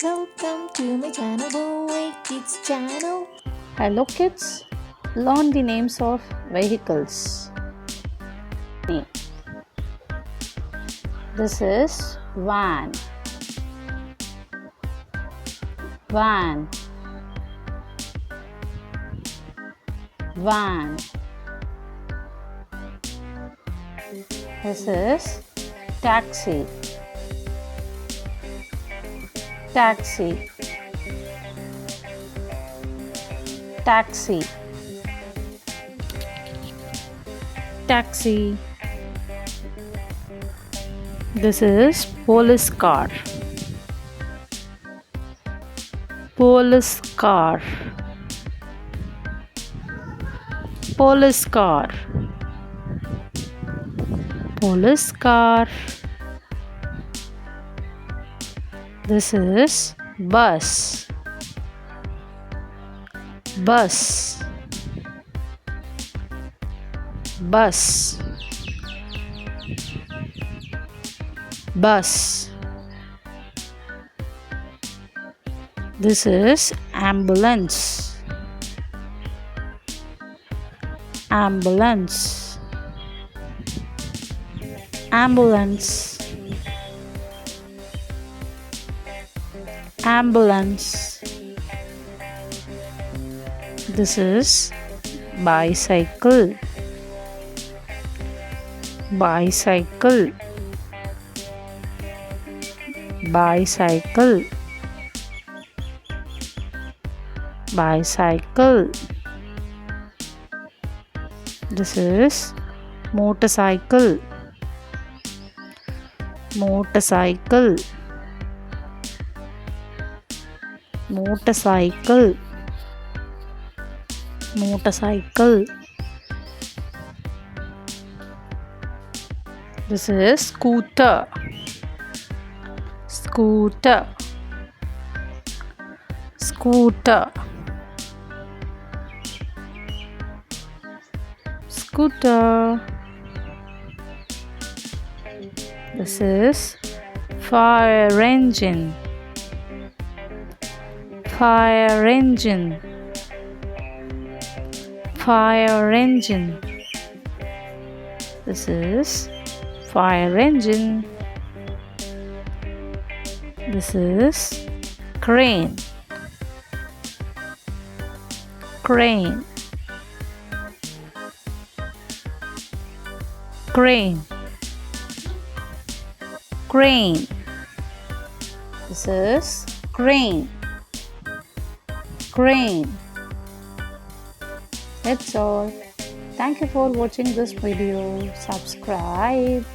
Welcome to my channel, Boy Kids channel. Hello kids, learn the names of vehicles. This is van. Van. Van. This is taxi. Taxi. Taxi. Taxi. This is police car. Police car. Police car. Police car. This is bus. Bus. Bus. Bus. This is ambulance. Ambulance. Ambulance. Ambulance. This is bicycle. Bicycle. Bicycle. Bicycle. This is motorcycle. Motorcycle. Motorcycle. Motorcycle. This is scooter. Scooter. Scooter. Scooter. This is fire engine. Fire engine. Fire engine. This is fire engine. This is crane. Crane. Crane. Crane. This is crane. Crane. That's all. Thank you for watching this video. Subscribe.